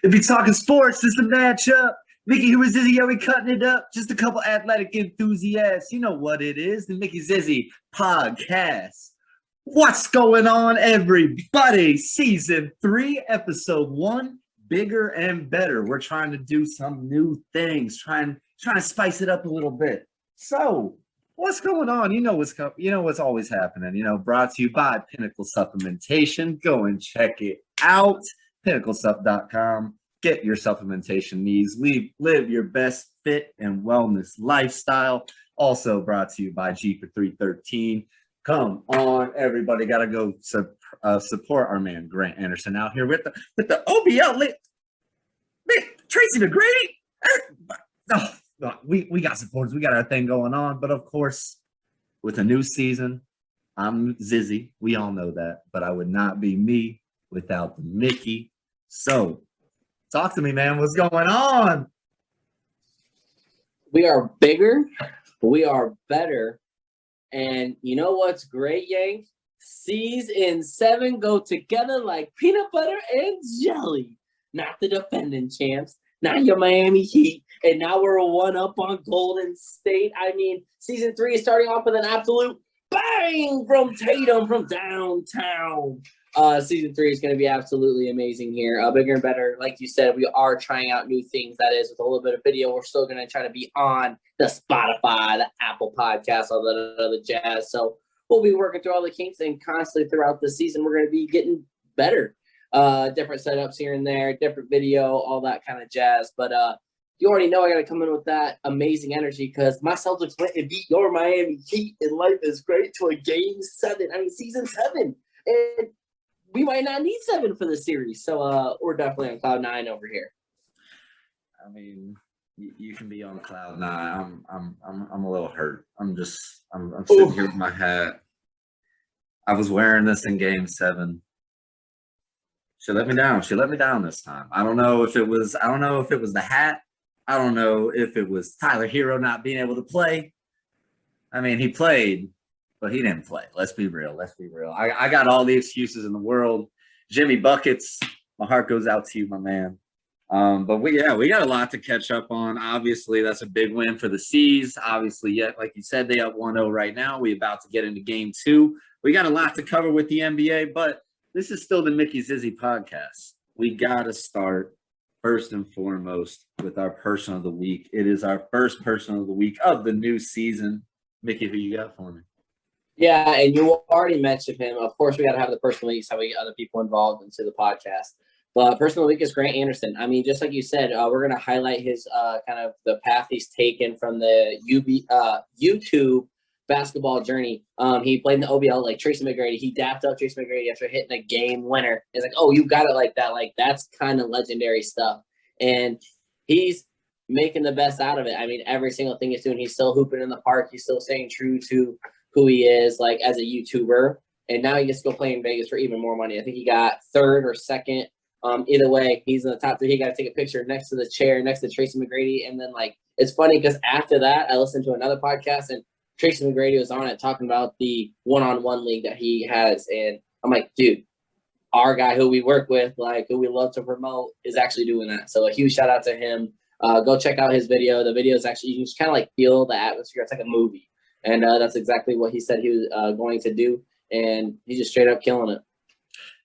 If you're talking sports, this is the matchup. Mickey, who is Zizzy? Yeah, we cutting it up. Just a couple athletic enthusiasts. You know what it is. The Mickey Zizzy podcast. What's going on, everybody? Season 3, episode 1, bigger and better. We're trying to do some new things, trying to spice it up a little bit. So, what's going on? You know what's always happening. Brought to you by Pinnacle Supplementation. Go and check it out. PinnacleSupp.com. Get your supplementation needs. Live your best fit and wellness lifestyle. Also brought to you by G for 313. Come on, everybody, gotta go support our man Grant Anderson out here with the OBL. Tracy McGrady. We got supporters. We got our thing going on, but of course, with a new season, I'm Zizzy. We all know that, but I would not be me without the Mickey. So, talk to me, man. What's going on? We are bigger. We are better. And you know what's great, Yank? Season 7 go together like peanut butter and jelly. Not the defending champs, not your Miami Heat. And now we're 1-up on Golden State. I mean, season 3 is starting off with an absolute bang from Tatum from downtown. Season 3 is going to be absolutely amazing here. Bigger and better. Like you said, we are trying out new things. That is, with a little bit of video, we're still going to try to be on the Spotify, the Apple Podcasts, all that other jazz. So we'll be working through all the kinks, and constantly throughout the season, we're going to be getting better. Different setups here and there, different video, all that kind of jazz. But you already know I got to come in with that amazing energy because my Celtics went and beat your Miami Heat, and life is great to a game 7. I mean, season 7. And we might not need 7 for the series. So we're definitely on cloud 9 over here. I mean, you can be on cloud 9. I'm a little hurt. I'm sitting here with my hat. I was wearing this in game 7. She let me down. She let me down this time. I don't know if it was the hat. I don't know if it was Tyler Hero not being able to play. I mean, he played, but he didn't play. Let's be real. I got all the excuses in the world. Jimmy Buckets, my heart goes out to you, my man. But we got a lot to catch up on. Obviously, that's a big win for the C's. Obviously, like you said, they up 1-0 right now. We're about to get into game 2. We got a lot to cover with the NBA, but this is still the Mickey Zizzy podcast. We got to start first and foremost with our person of the week. It is our first person of the week of the new season. Mickey, who you got for me? Yeah, and you already mentioned him. Of course, we got to have the person of the week so we get other people involved into the podcast. But person of the week is Grant Anderson. I mean, just like you said, we're going to highlight his kind of the path he's taken from the YouTube basketball journey. He played in the OBL like Tracy McGrady. He dapped up Tracy McGrady after hitting a game winner. It's like, oh, you got it like that. Like, that's kind of legendary stuff. And he's making the best out of it. I mean, every single thing he's doing, he's still hooping in the park. He's still staying true to who he is, like, as a YouTuber. And now he gets to go play in Vegas for even more money. I think he got 3rd or 2nd. Either way, he's in the top 3. He got to take a picture next to the chair, next to Tracy McGrady. And then, like, it's funny because after that, I listened to another podcast, and Tracy McGrady was on it talking about the one-on-one league that he has. And I'm like, dude, our guy who we work with, like, who we love to promote, is actually doing that. So a huge shout out to him. Go check out his video. The video is actually, you can just kind of like feel the atmosphere. It's like a movie. And that's exactly what he said he was going to do. And he's just straight up killing it.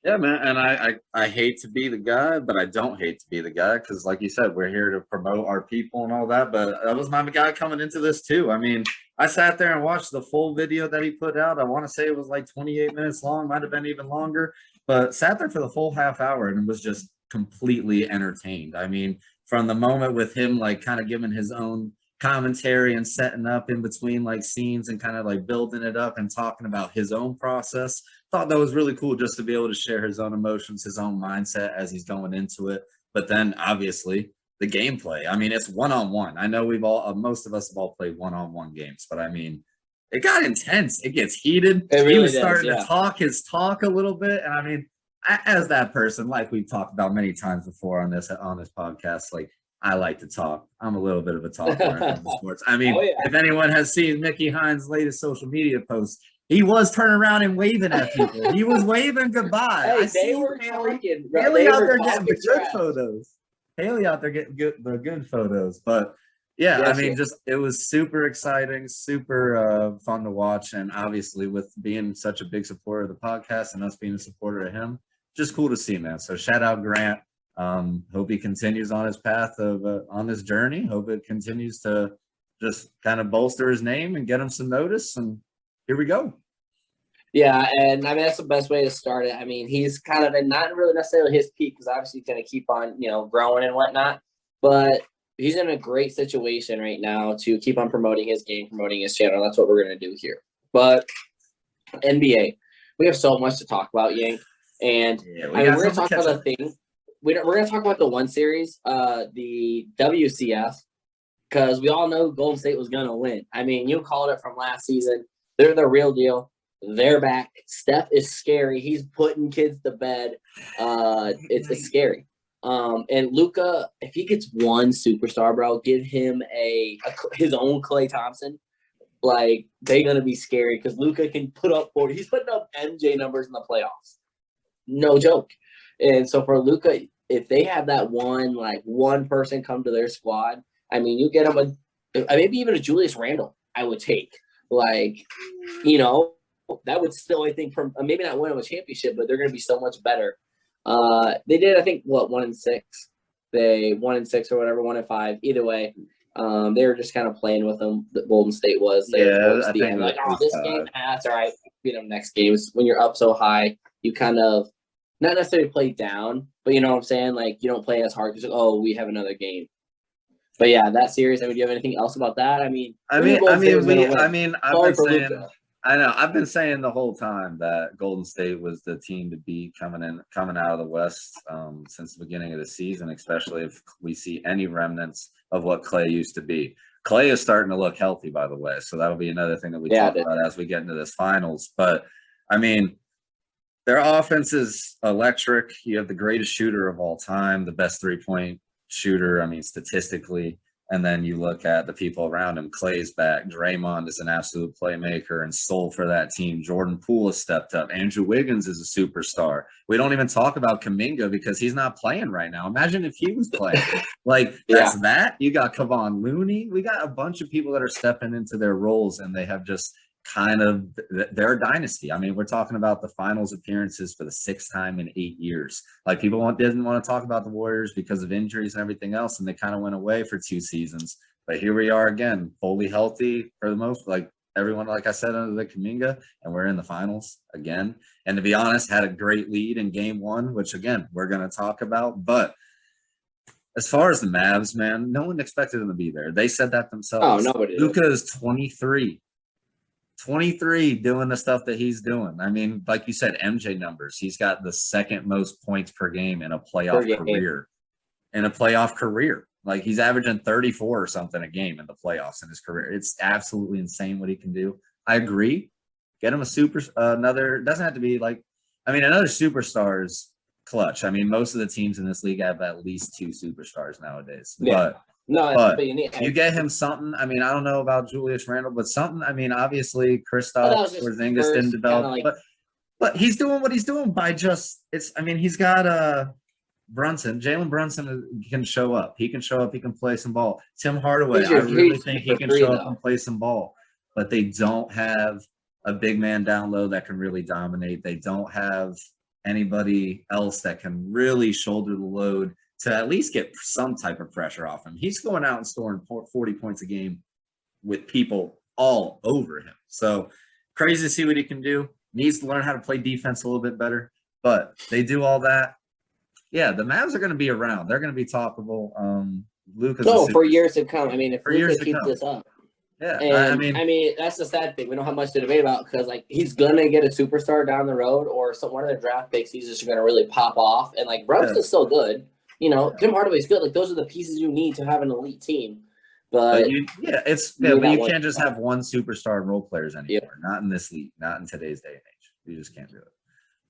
Yeah, man. And I hate to be the guy, but I don't hate to be the guy because, like you said, we're here to promote our people and all that. But that was my guy coming into this too. I mean, I sat there and watched the full video that he put out. I want to say it was like 28 minutes long, might have been even longer, but sat there for the full half hour and was just completely entertained. I mean, from the moment with him, like, kind of giving his own commentary and setting up in between like scenes and kind of like building it up and talking about his own process. Thought that was really cool just to be able to share his own emotions, his own mindset as he's going into it. But then obviously the gameplay. I mean, it's one-on-one. I know most of us have all played one-on-one games, but I mean, it got intense. It gets heated. He was starting to talk his talk a little bit. And I mean, as that person, like we've talked about many times before on this podcast, like, I like to talk. I'm a little bit of a talker in sports. I mean, if anyone has seen Mickey Hines' latest social media posts, he was turning around and waving at people. He was waving goodbye. Hey, they were talking. Really out there getting the good photos. Haley out there getting the good photos. But yeah, I Yes, mean, yeah. just it was super exciting, super fun to watch, and obviously with being such a big supporter of the podcast and us being a supporter of him, just cool to see, man. So shout out Grant. Hope he continues on his path of on this journey. Hope it continues to just kind of bolster his name and get him some notice. And here we go. Yeah, and I mean that's the best way to start it. I mean, he's kind of in not really necessarily his peak because obviously he's going to keep on, growing and whatnot. But he's in a great situation right now to keep on promoting his game, promoting his channel. That's what we're going to do here. But NBA, we have so much to talk about, Yank. And Yeah, I mean, we're going to talk about the thing. We're going to talk about the one series, the WCF, because we all know Golden State was going to win. I mean, you called it from last season. They're the real deal. They're back. Steph is scary. He's putting kids to bed. It's scary. And Luka, if he gets one superstar, bro, give him his own Klay Thompson. Like, they're gonna be scary because Luka can put up 40. He's putting up MJ numbers in the playoffs. No joke. And so for Luka, if they have that one person come to their squad, I mean, you get him maybe even a Julius Randle. I would take that would still, I think, from maybe not win them a championship, but they're going to be so much better. They did, I think, 1-6. They 1-6 or whatever, 1-5. Either way, they were just kind of playing with them. The Golden State was there towards the end, like, this game, that's all right. Beat them next game. When you're up so high, you kind of not necessarily play down, but you know what I'm saying? Like, you don't play as hard because we have another game. But yeah, that series. I mean, do you have anything else about that? I've been saying the whole time that Golden State was the team to beat coming out of the West since the beginning of the season, especially if we see any remnants of what Klay used to be. Klay is starting to look healthy, by the way, so that'll be another thing that we talk about as we get into this finals. But I mean, their offense is electric. You have the greatest shooter of all time, the best 3-point shooter, I mean, statistically. And then you look at the people around him. Klay's back. Draymond is an absolute playmaker and stole for that team. Jordan Poole has stepped up. Andrew Wiggins is a superstar. We don't even talk about Kuminga because he's not playing right now. Imagine if he was playing. That. You got Kevon Looney. We got a bunch of people that are stepping into their roles, and they have just they're a dynasty. I mean, we're talking about the finals appearances for the 6th time in 8 years. Like, people didn't want to talk about the Warriors because of injuries and everything else, and they kind of went away for 2 seasons. But here we are again, fully healthy for the most, like everyone, like I said, under the Kuminga, and we're in the finals again. And to be honest, had a great lead in game 1, which again, we're going to talk about. But as far as the Mavs, man, no one expected them to be there. They said that themselves. Oh, nobody. Luka is 23 doing the stuff that he's doing. I mean, like you said, MJ numbers. He's got the 2nd most points per game in a playoff career. Like, he's averaging 34 or something a game in the playoffs in his career. It's absolutely insane what he can do. I agree. Get him another superstar is clutch. I mean, most of the teams in this league have at least 2 superstars nowadays. Yeah. But you get him something. I mean, I don't know about Julius Randle, but something. I mean, obviously, Kristaps Porzingis didn't develop, but he's doing what he's doing by he's got Brunson. Jalen Brunson can show up. He can show up. He can play some ball. Tim Hardaway, I really think he can show up and play some ball. But they don't have a big man down low that can really dominate. They don't have anybody else that can really shoulder the load to at least get some type of pressure off him. He's going out and scoring 40 points a game with people all over him. So crazy to see what he can do. Needs to learn how to play defense a little bit better. But they do all that. Yeah, the Mavs are going to be around. They're going to be talkable. Luka's for years to come. I mean, if Luka keeps this up. Yeah, and I mean, that's the sad thing. We don't have much to debate about because, like, he's gonna get a superstar down the road, or one of the draft picks. He's just gonna really pop off. And like, Brunson's still good. Tim Hardaway's good. Like, those are the pieces you need to have an elite team. But you can't just have one superstar and role players anymore. Not in this league. Not in today's day and age. You just can't do it.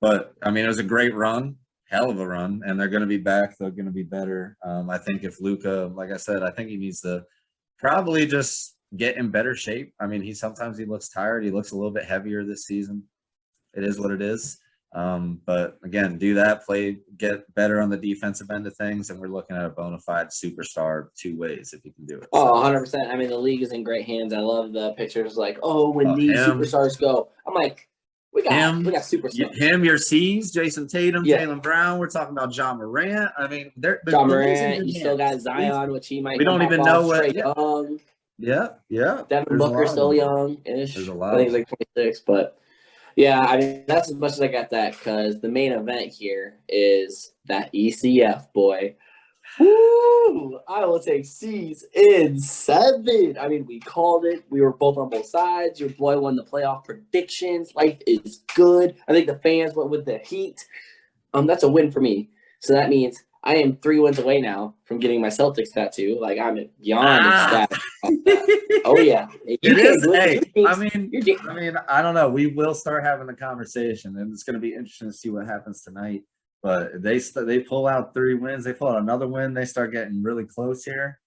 But I mean, it was a great run. Hell of a run, and they're going to be back. They're going to be better. I think if Luka, like I said, I think he needs to probably just get in better shape. I mean, sometimes he looks tired. He looks a little bit heavier this season. It is what it is. But again, do that, get better on the defensive end of things, and we're looking at a bona fide superstar 2 ways if you can do it. Oh, 100%. I mean, the league is in great hands. I love the pictures like, oh, when these superstars go. I'm like, we got superstars. Him, your C's, Jason Tatum, Jaylen Brown. We're talking about John Morant. I mean, John Morant. You still got Zion, which he might. We don't even know what. Young. Yeah. Devin Booker's still young-ish. There's a lot. I think he's like 26, but yeah, I mean, that's as much as I got that because the main event here is that ECF boy. Woo! I will take C's in 7. I mean, we called it. We were both on both sides. Your boy won the playoff predictions. Life is good. I think the fans went with the Heat. That's a win for me. So that means I am 3 wins away now from getting my Celtics tattoo. Like, I'm beyond ecstatic. Oh yeah, it is. Hey, I mean, I don't know. We will start having the conversation, and it's going to be interesting to see what happens tonight. But they pull out 3 wins. They pull out another win. They start getting really close here.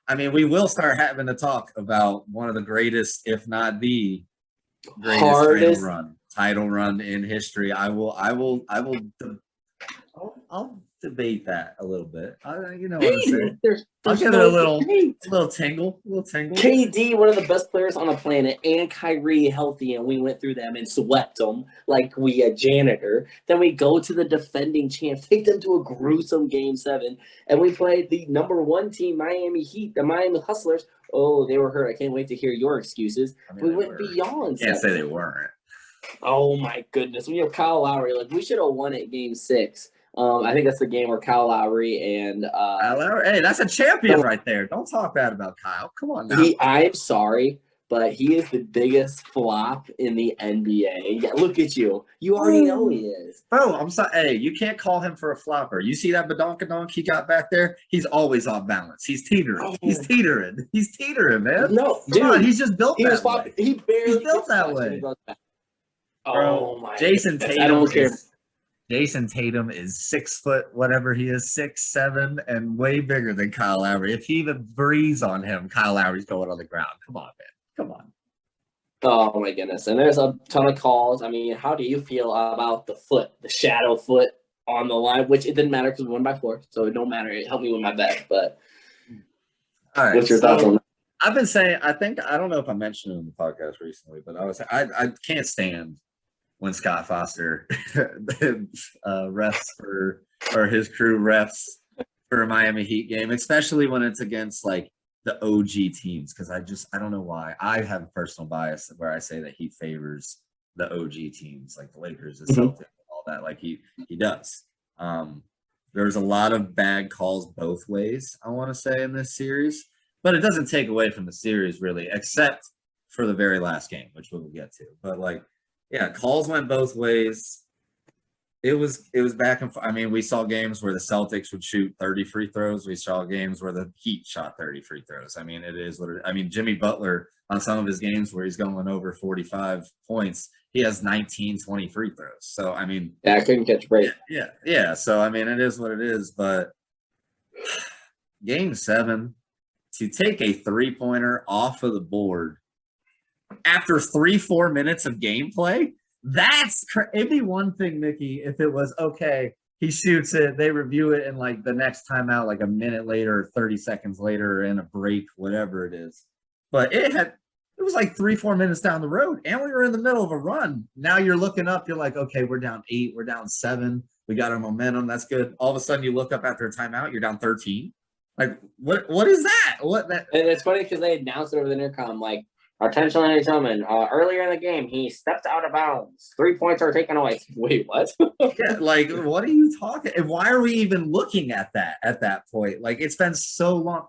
I mean, we will start having to talk about one of the greatest, if not the greatest title run in history. I'll debate that a little bit. You know what I'm saying? I'll give it a little tingle. KD, one of the best players on the planet, and Kyrie healthy, and we went through them and swept them like we a janitor. Then we go to the defending champs, take them to a gruesome Game 7, and we played the #1 team, Miami Heat, the Miami Hustlers. Oh, they were hurt. I can't wait to hear your excuses. I mean, we went beyond. Can't say they weren't. Oh my goodness, we have Kyle Lowry. Like, we should have won it Game 6. I think that's the game where Kyle Lowry and hey, that's a champion right there. Don't talk bad about Kyle. Come on now. I'm sorry, but he is the biggest flop in the NBA. Yeah, look at you. You already know he is. Bro, I'm sorry. Hey, you can't call him for a flopper. You see that badonkadonk he got back there? He's always off balance. He's teetering. Oh. He's teetering, man. No, dude. Come on, he's just built that way. He barely he's built that way. Oh my Jason Tatum. I don't care. Jason Tatum is 6 foot, whatever he is, 6'7", and way bigger than Kyle Lowry. If he even breathes on him, Kyle Lowry's going on the ground. Come on, man. Come on. Oh my goodness. And there's a ton of calls. I mean, how do you feel about the shadow foot on the line, which it didn't matter because we won by 4, so it don't matter. It helped me win my bet, but all right, what's your thoughts on that? I've been saying, I don't know if I mentioned it in the podcast recently, but I can't stand when Scott Foster refs or his crew refs for a Miami Heat game, especially when it's against like the OG teams, because I don't know why. I have a personal bias where I say that he favors the OG teams, like the Lakers, the Celtics, all that, like he does. There's a lot of bad calls both ways, I want to say, in this series, but it doesn't take away from the series really, except for the very last game, which we'll get to. But like, yeah, calls went both ways. It was back and forth. I mean, we saw games where the Celtics would shoot 30 free throws. We saw games where the Heat shot 30 free throws. I mean, it is what I mean, Jimmy Butler, on some of his games where he's going over 45 points, he has 19, 20 free throws. So, I mean. Yeah, I couldn't catch a break. Yeah. So, I mean, it is what it is. But Game 7, to take a 3-pointer off of the board after 3-4 minutes of gameplay, it'd be one thing, Mickey, if it was okay, he shoots it, they review it, and like the next timeout, like a minute later, 30 seconds later, in a break, whatever it is. But it was like 3-4 minutes down the road, and we were in the middle of a run. Now you're looking up, you're like, okay, we're down 8, we're down 7, we got our momentum, that's good. All of a sudden, you look up after a timeout, you're down 13. Like, what is that? And it's funny because they announced it over the intercom, like, attention, ladies and gentlemen, earlier in the game, he stepped out of bounds. 3 points are taken away. Wait, what? Yeah, like, what are you talking? And why are we even looking at that at that point? Like, it's been so long.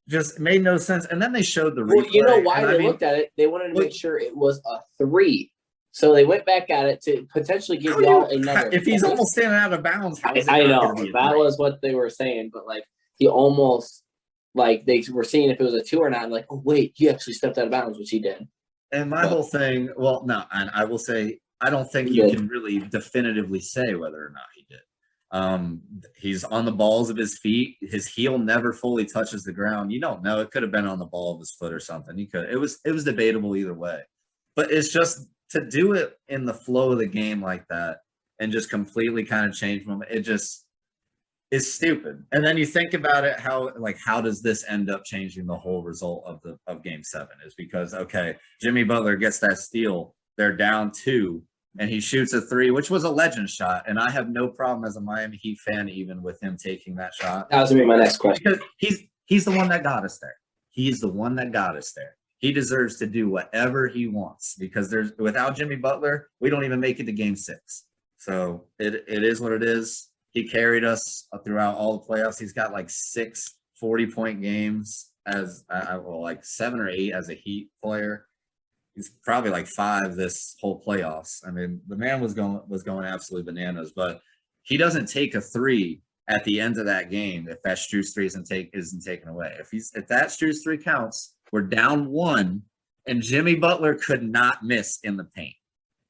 Just made no sense. And then they showed the replay. Well, you know why they looked at it? They wanted to make sure it was a 3. So they went back at it to potentially give y'all another. If he's almost standing out of bounds, I know. That was what they were saying. But, like, he almost – like they were seeing if it was a 2 or not, and like, oh wait, he actually stepped out of bounds, which he did. And my whole thing, well, no, and I will say, I don't think you can really definitively say whether or not he did. He's on the balls of his feet. His heel never fully touches the ground. You don't know. It could have been on the ball of his foot or something. It was debatable either way. But it's just to do it in the flow of the game like that and just completely kind of changed them. It just is stupid. And then you think about it, how does this end up changing the whole result of Game 7? Is because, okay, Jimmy Butler gets that steal, they're down 2, and he shoots a 3, which was a legend shot. And I have no problem as a Miami Heat fan even with him taking that shot. That was gonna be my next question. Because he's the one that got us there. He's the one that got us there. He deserves to do whatever he wants, because without Jimmy Butler, we don't even make it to Game 6. So it is what it is. He carried us throughout all the playoffs. He's got like 6 40-point games as like 7 or 8 as a Heat player. He's probably like 5 this whole playoffs. I mean, the man was going absolutely bananas, but he doesn't take a 3 at the end of that game if that Strus 3 isn't taken away. If that Strus 3 counts, we're down 1, and Jimmy Butler could not miss in the paint.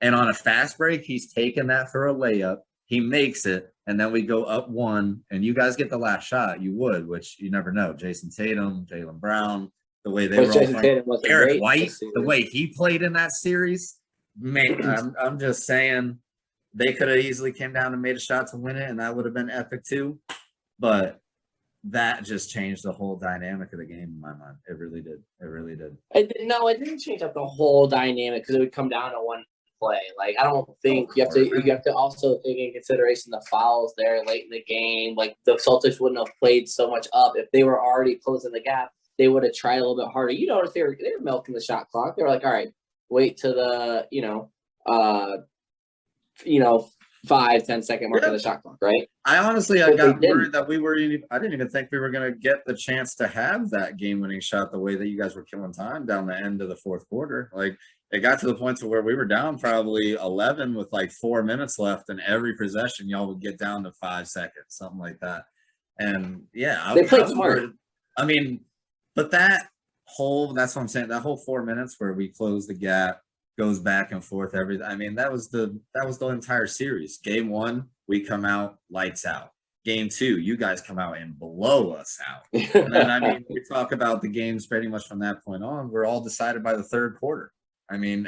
And on a fast break, he's taken that for a layup. He makes it, and then we go up 1, and you guys get the last shot. You would, which you never know. Jason Tatum, Jaylen Brown, the way they were all playing. Eric White, the way he played in that series. Man, I'm just saying they could have easily came down and made a shot to win it, and that would have been epic too. But that just changed the whole dynamic of the game in my mind. It really did. It really did. No, it didn't change up the whole dynamic because it would come down to one play. Like, I don't think you have to also take in consideration the fouls there late in the game. Like, the Celtics wouldn't have played so much up if they were already closing the gap. They would have tried a little bit harder. You notice they were milking the shot clock. They were like, all right, wait to the 5-10 second mark of the shot clock, right? I got worried that I didn't even think we were going to get the chance to have that game-winning shot the way that you guys were killing time down the end of the fourth quarter. Like, it got to the point to where we were down probably 11 with like 4 minutes left, and every possession y'all would get down to 5 seconds, something like that. And yeah, they played smart. I mean, but that's what I'm saying. That whole 4 minutes where we close the gap, goes back and forth. I mean, that was the entire series. Game 1, we come out lights out. Game 2, you guys come out and blow us out. And then, I mean, we talk about the games pretty much from that point on. We're all decided by the third quarter. I mean,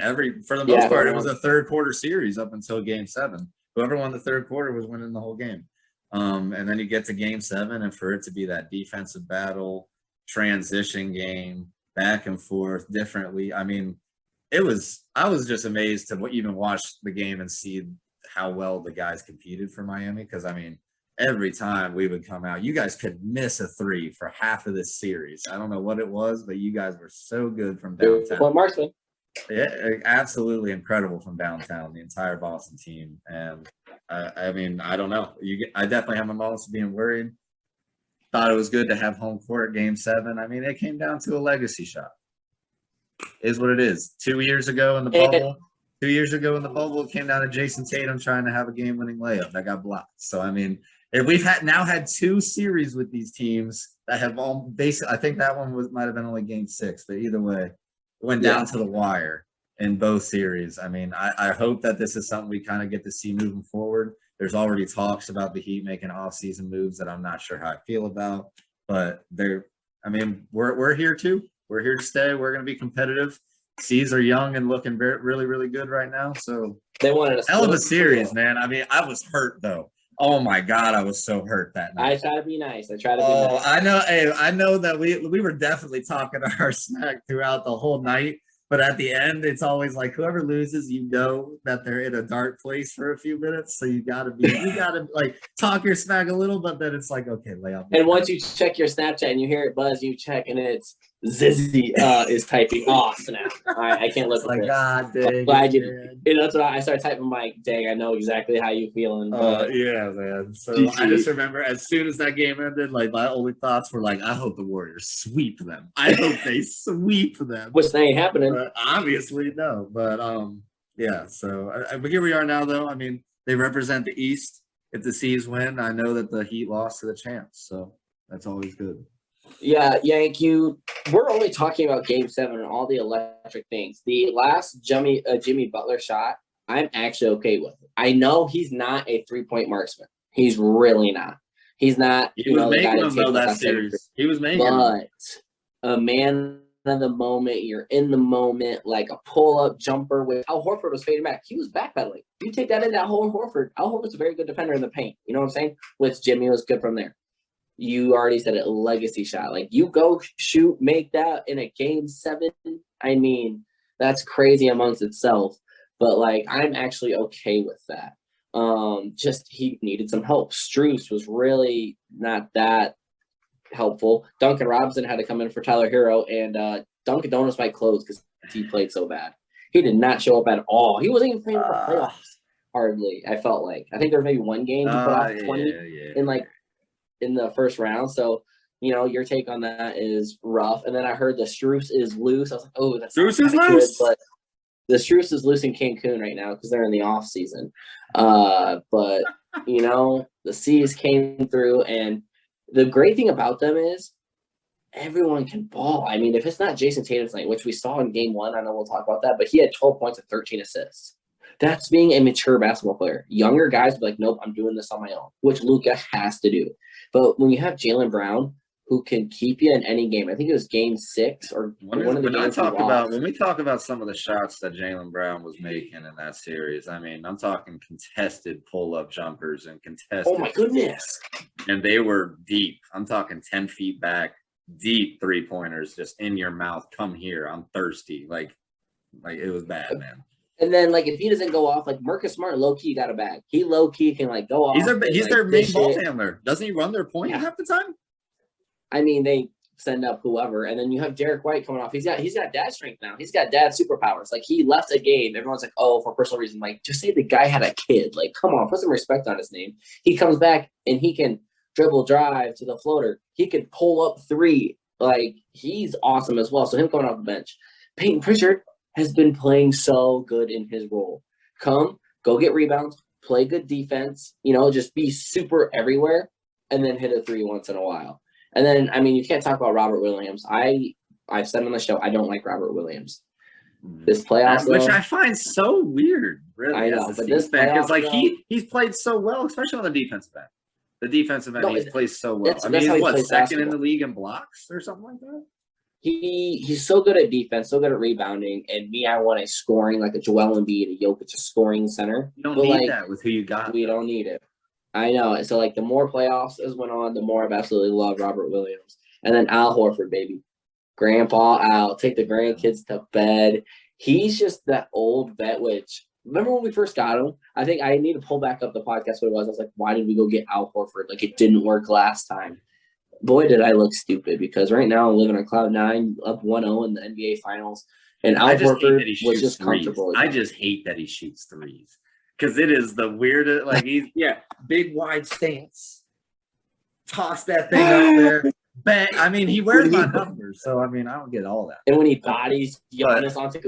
for the most part, it was a third quarter series up until Game 7. Whoever won the third quarter was winning the whole game. And then you get to Game 7, and for it to be that defensive battle, transition game, back and forth differently. I mean, I was just amazed to even watch the game and see how well the guys competed for Miami. Because, I mean, every time we would come out, you guys could miss a 3 for half of this series. I don't know what it was, but you guys were so good from downtown. Well, marksman. Yeah, absolutely incredible from downtown, the entire Boston team. And, I mean, I don't know. I definitely have my moments of being worried. Thought it was good to have home court Game 7. I mean, it came down to a legacy shot. Is what it is. 2 years ago in the bubble, it came down to Jason Tatum trying to have a game-winning layup that got blocked. So, I mean, we've had 2 series with these teams that have all basically. I think that one might have been only Game 6, but either way, it went down to the wire in both series. I mean, I hope that this is something we kind of get to see moving forward. There's already talks about the Heat making off-season moves that I'm not sure how I feel about, but we're here too. We're here to stay. We're going to be competitive. C's are young and looking really, really good right now. So they wanted a hell of a series, man. I mean, I was hurt though. Oh my God, I was so hurt that night. I try to be nice. I know. Hey, I know that we were definitely talking our smack throughout the whole night. But at the end, it's always like whoever loses, you know that they're in a dark place for a few minutes. So you gotta like talk your smack a little, but then it's like, okay, lay off. And once you check your Snapchat and you hear it buzz, you check and it's Zizzy is typing. Oh, snap. All right, I can't look at this. God dang. Glad that's what I started typing. I'm like, dang, I know exactly how you feeling. Yeah, man. So GG. I just remember as soon as that game ended, like my only thoughts were like, I hope the Warriors sweep them. I hope they sweep them. Which ain't happening. Obviously, no. But yeah. So but here we are now, though. I mean, they represent the East. If the C's win, I know that the Heat lost to the champs. So that's always good. Yeah, Yank, we're only talking about Game 7 and all the electric things. The last Jimmy Butler shot, I'm actually okay with it. I know he's not a 3-point marksman. He's really not. He's not. He was making them though that series. He was making them. But a man of the moment. You're in the moment, like a pull-up jumper with Al Horford was fading back. He was backpedaling. You take that in, Al Horford. Al Horford's a very good defender in the paint. You know what I'm saying? Which Jimmy was good from there. You already said it, legacy shot. Like, you go shoot, make that in a game 7. I mean, that's crazy amongst itself. But, like, I'm actually okay with that. Just he needed some help. Strus was really not that helpful. Duncan Robinson had to come in for Tyler Hero, and Dunkin' Donuts might close because he played so bad. He did not show up at all. He wasn't even playing for playoffs, hardly, I felt like. I think there was maybe one game he put off 20 in the first round. So, your take on that is rough. And then I heard the Strus is loose. I was like, oh, that's Strus is loose. Good, but the Strus is loose in Cancun right now because they're in the off season. But the C's came through, and the great thing about them is everyone can ball. I mean, if it's not Jason Tatum's night, which we saw in game 1, I know we'll talk about that, but he had 12 points and 13 assists. That's being a mature basketball player. Younger guys be like, nope, I'm doing this on my own, which Luka has to do. But when you have Jaylen Brown, who can keep you in any game, I think it was game 6 or one of the games when we talk about some of the shots that Jaylen Brown was making in that series, I mean, I'm talking contested pull-up jumpers and contested. Oh, my goodness. And they were deep. I'm talking 10 feet back, deep three-pointers just in your mouth. Come here. I'm thirsty. Like it was bad, man. And then, like, if he doesn't go off, like, Marcus Smart, low-key got a bag. He low-key can, like, go off. He's their main ball handler. Doesn't he run their point half the time? I mean, they send up whoever. And then you have Derek White coming off. He's got dad strength now. He's got dad superpowers. Like, he left a game. Everyone's like, oh, for personal reason. Like, just say the guy had a kid. Like, come on, put some respect on his name. He comes back, and he can dribble drive to the floater. He can pull up 3. Like, he's awesome as well. So him coming off the bench. Peyton Pritchard has been playing so good in his role. Go get rebounds, play good defense, just be super everywhere, and then hit a 3 once in a while. And then, I mean, you can't talk about Robert Williams. I've said on the show, I don't like Robert Williams. This playoffs, which I find so weird, really. I know, but this because like he's played so well, especially on the defensive end. The defensive end, he's played so well. I mean, he's second in the league in blocks or something like that? He's so good at defense, so good at rebounding, and I want a scoring, like a Joel Embiid, a Jokic, a scoring center. You don't need that with who you got. We don't need it. I know. So, like, the more playoffs as went on, the more I've absolutely loved Robert Williams. And then Al Horford, baby. Grandpa Al, take the grandkids to bed. He's just that old vet, which, remember when we first got him? I think I need to pull back up the podcast what it was. I was like, why did we go get Al Horford? Like, it didn't work last time. Boy, did I look stupid, because right now I'm living on cloud 9, up 1-0 in the NBA Finals, and Al Horford was just comfortable. I just hate that he shoots threes, because it is the weirdest. Like, he's big wide stance, toss that thing out there, bang. I mean, he wears my numbers, so I mean, I don't get all that. And when he bodies Giannis onto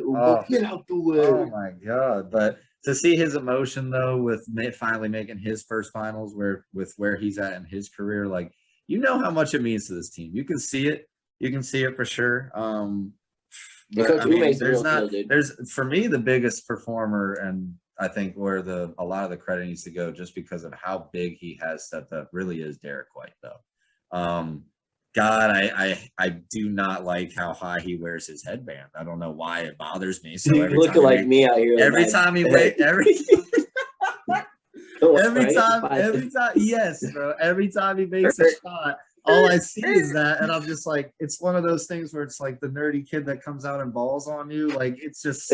get out the way. Oh my god! But to see his emotion though, with finally making his first finals, where he's at in his career, like. You know how much it means to this team. You can see it. You can see it for sure. But, I mean, there's for me the biggest performer, and I think where a lot of the credit needs to go, just because of how big he has stepped up, really is Derek White though. God, I do not like how high he wears his headband. I don't know why it bothers me. So looking like me out here. Every time, yes, bro. Every time he makes a shot, all I see is that, and I'm just like, it's one of those things where it's like the nerdy kid that comes out and balls on you. Like, it's just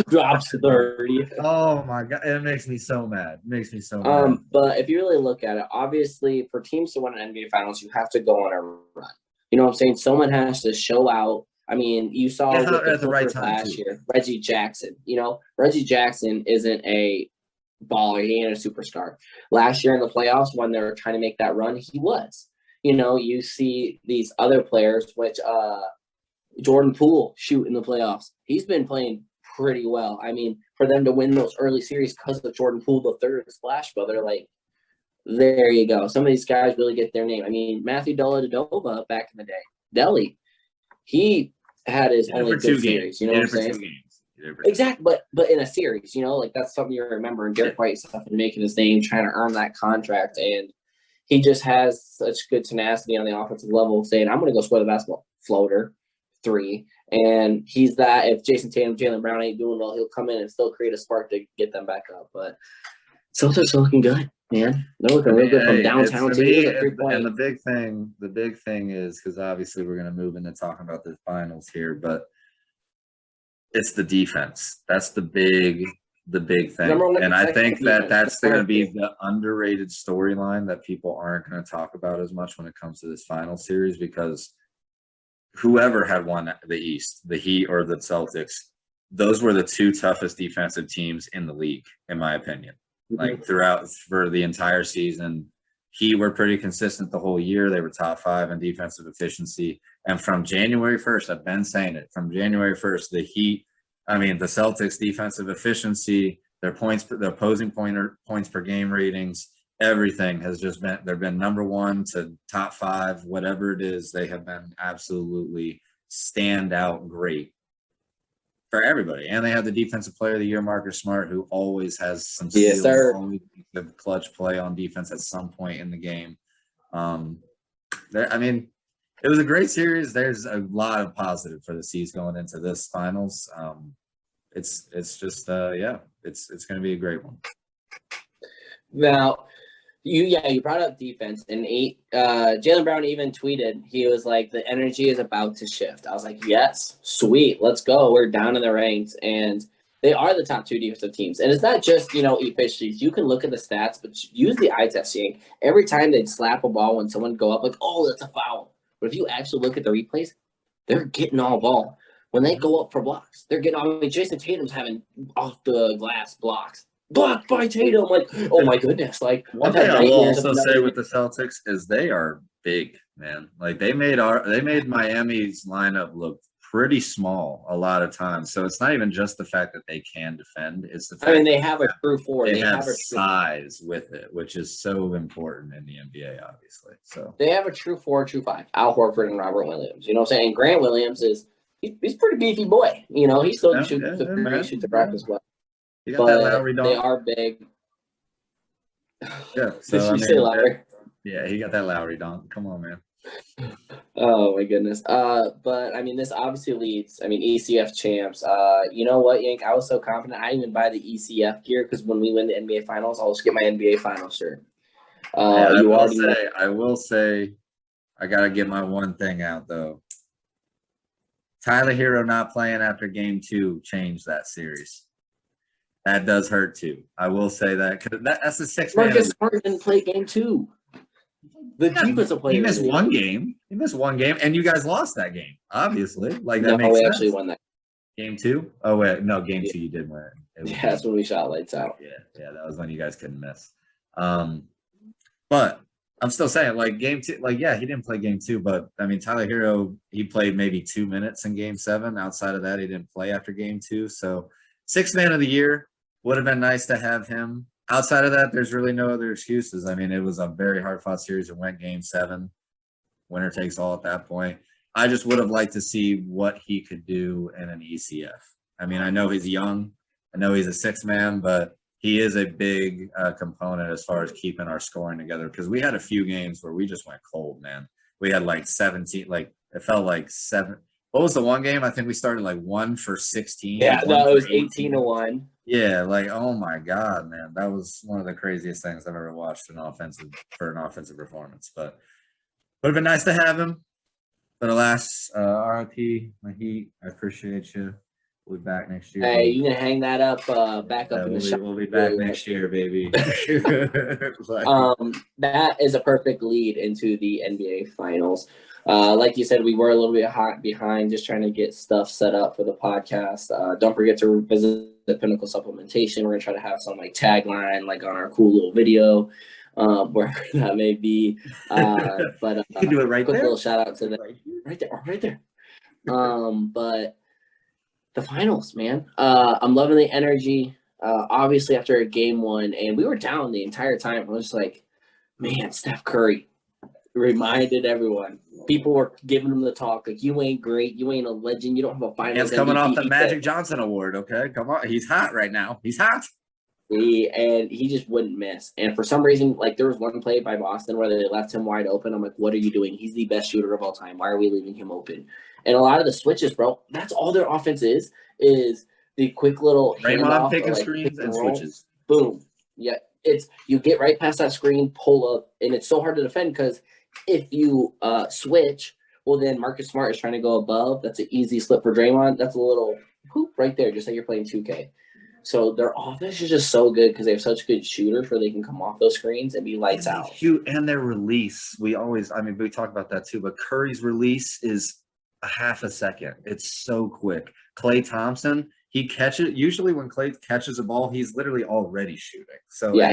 drops 30. Oh my god, it makes me so mad. Mad. But if you really look at it, obviously, for teams to win an NBA Finals, you have to go on a run. You know what I'm saying? Someone has to show out. I mean, you saw with the right last year, Reggie Jackson. Reggie Jackson isn't a baller. He ain't a superstar. Last year in the playoffs, when they were trying to make that run, he was. You see these other players, which Jordan Poole shoot in the playoffs. He's been playing pretty well. I mean, for them to win those early series because of Jordan Poole, the third Splash Brother, like, there you go. Some of these guys really get their name. I mean, Matthew Dellavedova back in the day, Delly, he had his only good series. You know what I'm saying? Exactly, but in a series, like, that's something you remember. And Derek White stuff and making his name, trying to earn that contract, and he just has such good tenacity on the offensive level, saying, "I'm going to go score the basketball, floater, three. And he's that. If Jason Tatum, Jaylen Brown ain't doing well, he'll come in and still create a spark to get them back up. But Celtics are looking good, man. They're looking real good from downtown to too. me, And the big thing is, because obviously we're going to move into talking about the finals here, but it's the defense. That's the big thing. And I think that's going to be the underrated storyline that people aren't going to talk about as much when it comes to this final series, because whoever had won the East, the Heat or the Celtics, those were the two toughest defensive teams in the league, in my opinion. Like throughout for the entire season, Heat were pretty consistent the whole year. They were top 5 in defensive efficiency. And from January 1st, I've been saying it, from January 1st, the Celtics defensive efficiency, their opposing points per game ratings, everything has just been, they've been number 1 to top 5, whatever it is. They have been absolutely standout great for everybody. And they have the defensive player of the year, Marcus Smart, who always has some steals, always a clutch play on defense at some point in the game. It was a great series. There's a lot of positive for the C's going into this finals. It's just it's going to be a great one. Now, you brought up defense, and Jaylen Brown even tweeted, he was like, the energy is about to shift. I was like, yes, sweet, let's go. We're down in the ranks, and they are the top 2 defensive teams. And it's not just, efficiency. You can look at the stats, but use the eye test. Every time they'd slap a ball when someone go up, like, oh, that's a foul. But if you actually look at the replays, they're getting all ball. When they go up for blocks, they're getting all. Jason Tatum's having off the glass blocks. Blocked by Tatum. Like, oh my goodness. Like, one thing I will also say with the Celtics is they are big, man. Like they made Miami's lineup look pretty small a lot of times. So it's not even just the fact that they can defend. It's the fact they have a true 4. They have size with it, which is so important in the NBA, obviously. So they have a true 4, true 5. Al Horford and Robert Williams. You know what I'm saying? And Grant Williams he's a pretty beefy boy. He still shoots the rock as well. You got that Lowry dunk. They are big. Yeah. So, Did you say Lowry? Yeah, he got that Lowry dunk. Come on, man. Oh my goodness. But this obviously leads. ECF champs. You know what, Yank? I was so confident. I didn't even buy the ECF gear because when we win the NBA Finals, I'll just get my NBA Finals shirt. I will say, I gotta get my one thing out though. Tyler Hero not playing after Game 2 changed that series. That does hurt too. I will say that because that's the 6th man. Marcus Smart didn't play Game 2. The defensive player. He missed one game. And you guys lost that game. Obviously, like that makes sense. We actually won that. Game 2? Oh wait, no, Game 2 you did win. That's when we shot lights out. Yeah, that was when you guys couldn't miss. But I'm still saying, like Game 2, he didn't play Game 2, but Tyler Hero, he played maybe 2 minutes in Game 7. Outside of that, he didn't play after Game 2. So 6th man of the year. Would have been nice to have him. Outside of that, there's really no other excuses. It was a very hard-fought series. It went Game 7. Winner takes all at that point. I just would have liked to see what he could do in an ECF. I know he's young. I know he's a 6th man, but he is a big component as far as keeping our scoring together, because we had a few games where we just went cold, man. We had 17, it felt like 7. What was the one game? I think we started 1 for 16. Yeah, no, it was 18-1. Yeah, oh my God, man. That was one of the craziest things I've ever watched for an offensive performance. But would have been nice to have him. But alas, RIP, my Heat. I appreciate you. We'll be back next year. Hey, you can hang that up back up in the shop. We'll be back next year, baby. That is a perfect lead into the NBA Finals. Like you said, we were a little bit behind just trying to get stuff set up for the podcast. Don't forget to visit the Pinnacle Supplementation. We're going to try to have some tagline on our cool little video, wherever that may be. But you can do it right quick there. Little shout out to them. Right there. But the finals, man. I'm loving the energy. Obviously, after a Game 1, and we were down the entire time. I was just like, man, Steph Curry reminded everyone. People were giving him the talk, you ain't great, you ain't a legend, you don't have a finals. He's coming off the Magic Johnson Award, okay? Come on, he's hot right now. He's hot. And he just wouldn't miss. And for some reason, there was one play by Boston where they left him wide open. I'm like, what are you doing? He's the best shooter of all time. Why are we leaving him open? And a lot of the switches, bro, that's all their offense is the quick little Draymond handoff, picking or like screens and roll. switches. Boom. Yeah, it's you get right past that screen, pull up, and it's so hard to defend because if you switch, well, then Marcus Smart is trying to go above. That's an easy slip for Draymond. That's a little hoop right there, just like you're playing 2K. So their offense is just so good because they have such good shooters where they can come off those screens and be lights out. Shoot, and their release. We talk about that too, but Curry's release is a half a second. It's so quick. Klay Thompson, he catches, usually when Klay catches a ball, he's literally already shooting. So Yeah,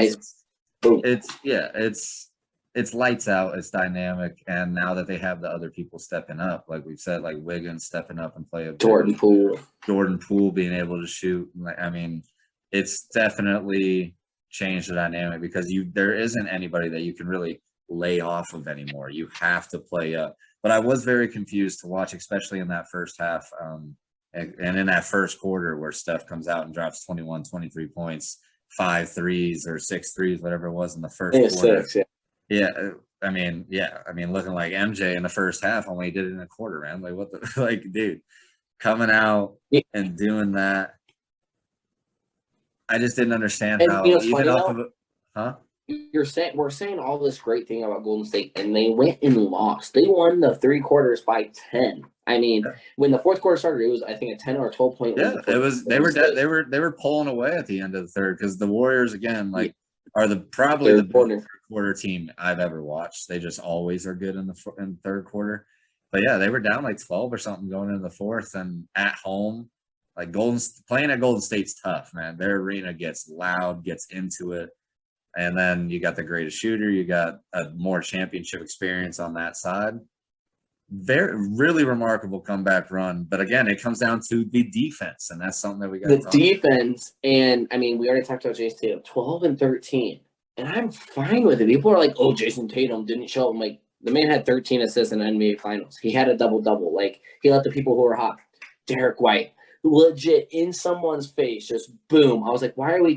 it's lights out, it's dynamic, and now that they have the other people stepping up, like we've said, like Wiggins stepping up and play a Jordan Poole being able to shoot. I mean, it's definitely changed the dynamic because there isn't anybody that you can really lay off of anymore. You have to play up. But I was very confused to watch, especially in that first half, and in that first quarter where Steph comes out and drops 21, 23 points, 5 threes or 6 threes, whatever it was in the first quarter. 6, yeah. Yeah, I mean, looking like MJ in the first half, only did it in a quarter, man. Like, what the, like, dude, coming out and doing that. I just didn't understand how, even off of it, huh? We're saying all this great thing about Golden State, and they went and lost. They won the 3 quarters by 10. I mean, when the fourth quarter started, it was, I think, a 10 or 12 point lead. Yeah, it was. They were pulling away at the end of the third because the Warriors again, are probably the best third quarter team I've ever watched. They just always are good in the third quarter. But yeah, they were down like 12 or something going into the fourth, and at home, like playing at Golden State's tough, man. Their arena gets loud, gets into it, and then you got the greatest shooter. You got a more championship experience on that side. Really remarkable comeback run, but again, it comes down to the defense, and that's something that we got. The defense, and I mean, we already talked about Jason Tatum, 12 and 13, and I'm fine with it. People are like, "Oh, Jason Tatum didn't show." I'm like, the man had 13 assists in the NBA Finals. He had a double-double. Like, he let the people who were hot, Derek White, legit in someone's face, just boom. I was like, "Why are we?"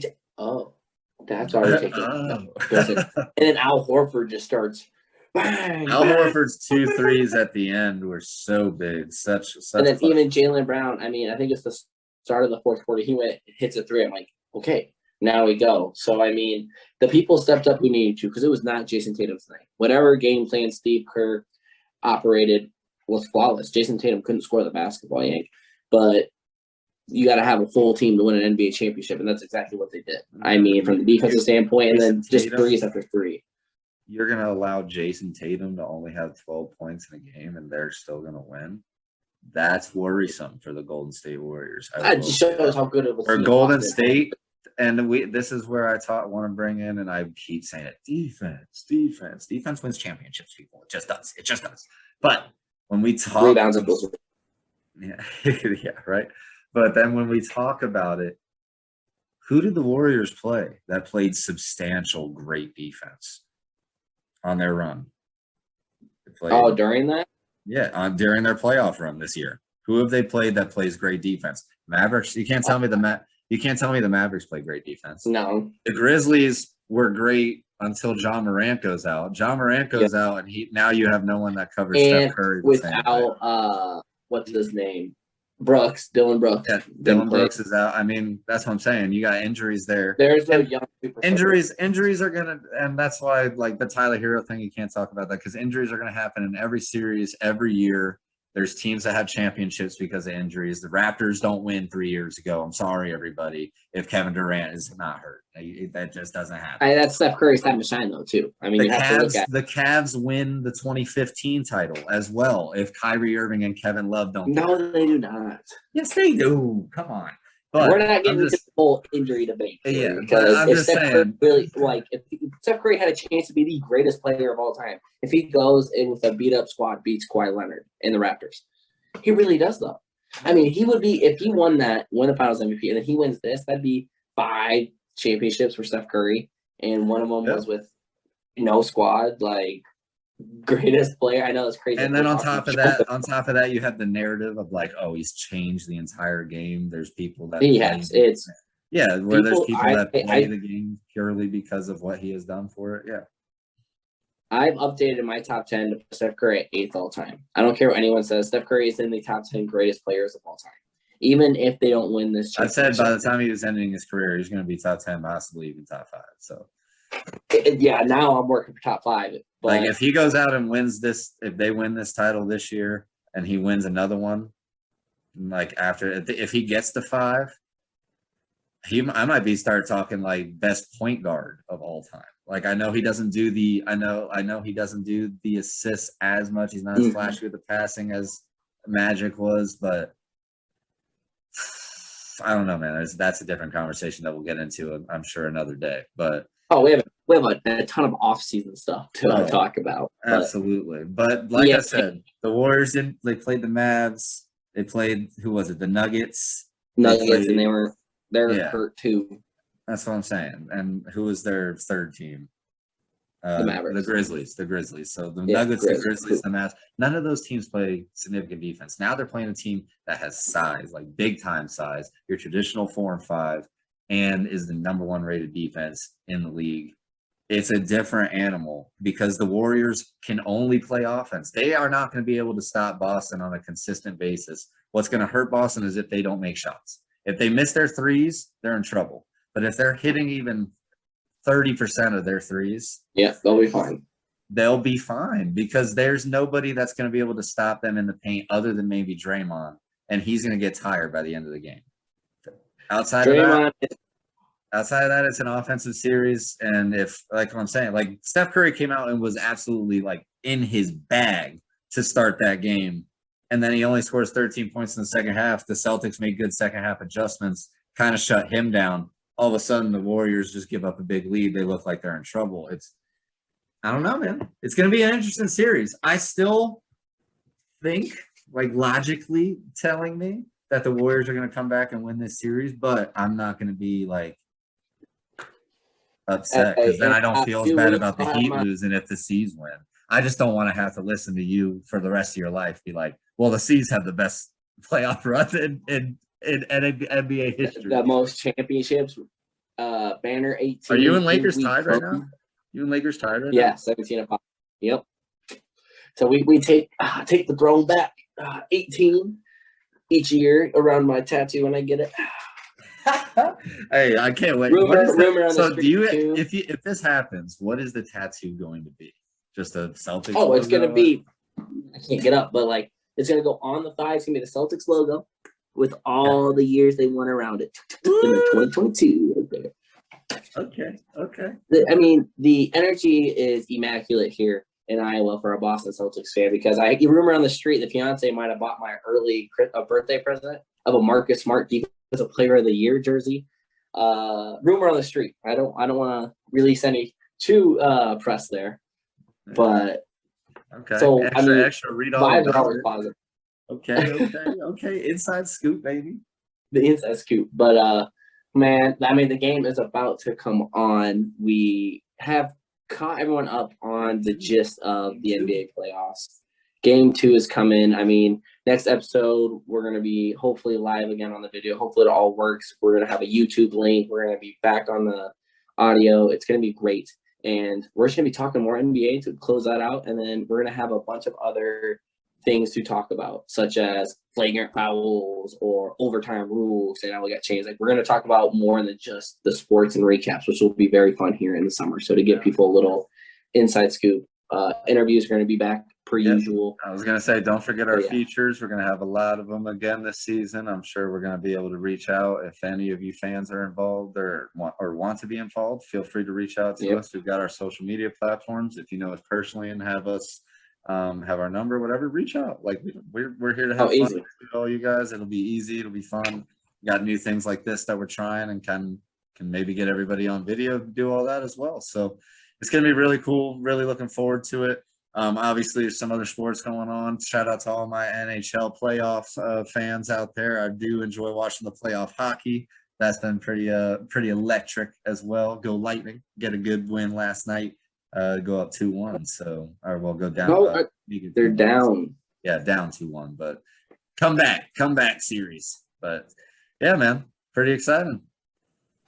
That's why we're taking. And then Al Horford just starts. Bang, Al Horford's 2 threes at the end were so big, such. And then even Jaylen Brown. I mean, I think it's the start of the fourth quarter. He hits a 3. I'm like, okay, now we go. So I mean, the people stepped up who needed to because it was not Jason Tatum's night. Whatever game plan Steve Kerr operated was flawless. Jason Tatum couldn't score the basketball, yank, but you got to have a full team to win an NBA championship, and that's exactly what they did. I mean, from the defensive standpoint, and then just threes after 3. You're going to allow Jason Tatum to only have 12 points in a game and they're still going to win? That's worrisome for the Golden State Warriors. That just shows how good it was. For Golden State, and this is where I want to bring in, and I keep saying it, defense wins championships, people. It just does. But when we talk rebounds, yeah, right. But then when we talk about it, who did the Warriors play that played substantial, great defense on their run? During that? Yeah, during their playoff run this year. Who have they played that plays great defense? Mavericks. You can't tell me the Mavericks play great defense. No. The Grizzlies were great until John Morant goes out. John Morant goes out, and now you have no one that covers Steph Curry. Without what's his name? Dillon Brooks. Yeah, Dillon Brooks is out. I mean, that's what I'm saying. You got injuries there. There's no young super. Injuries are gonna, and that's why like the Tyler Hero thing, you can't talk about that because injuries are gonna happen in every series every year. There's teams that have championships because of injuries. The Raptors don't win 3 years ago. I'm sorry, everybody. If Kevin Durant is not hurt, that just doesn't happen. That's Steph Curry's time to shine, though, too. I mean, the Cavs win the 2015 title as well. If Kyrie Irving and Kevin Love don't, no, they do not. Yes, they do. Come on. But we're not getting into the whole injury debate. Yeah, because if Steph Curry had a chance to be the greatest player of all time, if he goes in with a beat-up squad, beats Kawhi Leonard and the Raptors, he really does, though. I mean, he would be, if he won the Finals MVP, and then he wins this, that'd be 5 championships for Steph Curry, and one of them was with no squad, like, greatest player. I know it's crazy. And then on top of that, you have the narrative of like, oh, he's changed the entire game. There's people that there's people that play the game purely because of what he has done for it. Yeah. I've updated my top 10 to put Steph Curry at 8th all time. I don't care what anyone says. Steph Curry is in the top 10 greatest players of all time, even if they don't win this I championship. said by the time he was ending his career, he's going to be top 10, possibly even top 5. So, yeah, now I'm working for top 5. But like, if he goes out and wins this, if they win this title this year and he wins another one, like after, if he gets to 5, I might be start talking like best point guard of all time. Like I know he doesn't do the he doesn't do the assists as much. He's not as flashy with the passing as Magic was, but I don't know, man. That's a different conversation that we'll get into, I'm sure, another day. But we have a ton of off-season stuff to talk about. Absolutely. But like I said, the Warriors they played the Mavs. They played, who was it? The Nuggets. And they're hurt too. That's what I'm saying. And who was their third team? The Mavericks. The Grizzlies. So the Nuggets, the Grizzlies, the Mavs. None of those teams play significant defense. Now they're playing a team that has size, like big time size, your traditional 4 and 5, and is the number 1 rated defense in the league. It's a different animal because the Warriors can only play offense. They are not going to be able to stop Boston on a consistent basis. What's going to hurt Boston is if they don't make shots. If they miss their threes, they're in trouble. But if they're hitting even 30% of their threes, they'll be fine. They'll be fine because there's nobody that's going to be able to stop them in the paint other than maybe Draymond, and he's going to get tired by the end of the game. Outside of that, it's an offensive series, and if, like what I'm saying, like Steph Curry came out and was absolutely like in his bag to start that game, and then he only scores 13 points in the second half. The Celtics made good second half adjustments, kind of shut him down. All of a sudden, the Warriors just give up a big lead. They look like they're in trouble. I don't know, man. It's going to be an interesting series. I still think, like logically telling me that the Warriors are going to come back and win this series, but I'm not going to be like upset because then I don't feel as bad about the Heat losing if the C's win. I just don't want to have to listen to you for the rest of your life be like, well, the C's have the best playoff run in NBA history. The most championships, banner 18. Are you and Lakers tied right now? You and Lakers tied right now? Yeah, 17-5. Yep. So we take the throne back, 18 each year around my tattoo when I get it. Hey, I can't wait. Rumor so do you too. If this happens, what is the tattoo going to be? Just a Celtics logo? It's gonna be, I can't get up, but like it's gonna go on the thigh. It's gonna be the Celtics logo with all the years they won around it. In the 2022 right there. Okay. I mean, the energy is immaculate here in Iowa for a Boston Celtics fan because I rumor on the street the fiance might have bought my early birthday present of a Marcus Smart Defensive Player of the Year jersey. Rumor on the street. I don't want to release any press there, but okay. So extra read all vibes are always positive. Okay. Inside scoop, baby. The inside scoop, but man, I mean, the game is about to come on. We have caught everyone up on the gist of the NBA playoffs. Game 2 is coming. I mean, next episode, we're going to be hopefully live again on the video. Hopefully it all works. We're going to have a YouTube link. We're going to be back on the audio. It's going to be great. And we're just going to be talking more NBA to close that out. And then we're going to have a bunch of other things to talk about, such as flagrant fouls or overtime rules. And now we got changed. Like, we're going to talk about more than just the sports and recaps, which will be very fun here in the summer. So to give people a little inside scoop, interviews are going to be back per usual. I was going to say, don't forget our features. We're going to have a lot of them again this season. I'm sure we're going to be able to reach out. If any of you fans are involved or want to be involved, feel free to reach out to us. We've got our social media platforms. If you know us personally and have us have our number, whatever, reach out. Like we're here to have fun with all you guys. It'll be easy. It'll be fun. We got new things like this that we're trying and can maybe get everybody on video to do all that as well. So it's going to be really cool. Really looking forward to it. Obviously, there's some other sports going on. Shout out to all my NHL playoff fans out there. I do enjoy watching the playoff hockey. That's been pretty electric as well. Go Lightning. Get a good win last night. Go up 2-1. So, go down. They're down. Yeah, down 2-1. But comeback series. But yeah, man, pretty exciting.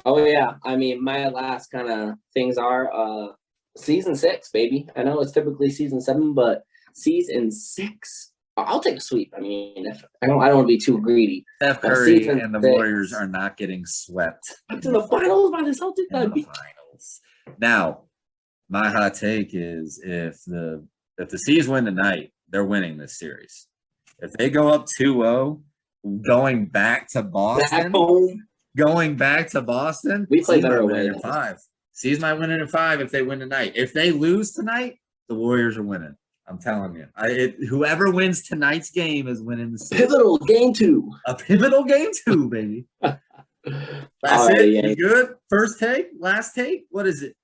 Oh yeah, I mean, my last kind of things are Season 6, baby. I know it's typically season 7, but season 6. I'll take a sweep. I mean, if I don't want to be too greedy. Steph Curry and the Warriors are not getting swept to the finals by the Celtics. In the finals. Now, my hot take is if the C's win tonight, they're winning this series. If they go up 2-0, going back to Boston, we play better away in 5. C's might win it in 5 if they win tonight. If they lose tonight, the Warriors are winning. I'm telling you. Whoever wins tonight's game is winning the series. Pivotal game 2. A pivotal game 2, baby. That's it. You good? First take? Last take? What is it?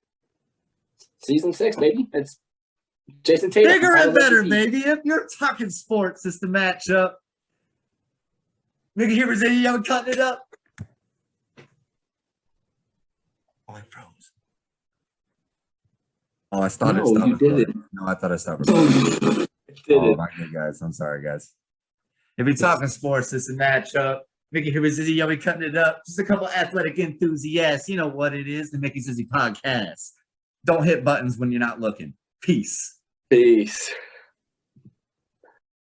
Season 6, baby. It's Jason Tatum. Bigger and better, baby. If you're talking sports, it's the matchup. Mickey here, Zizzy, I'm cutting it up. Oh, I froze. Oh, I thought it stopped. You did it. No, I thought I stopped. My good, guys. I'm sorry, guys. If you're talking sports, it's a matchup. Mickey here with Zizzy, y'all be cutting it up. Just a couple athletic enthusiasts. You know what it is, the Mickey Zizzy podcast. Don't hit buttons when you're not looking. Peace. Peace.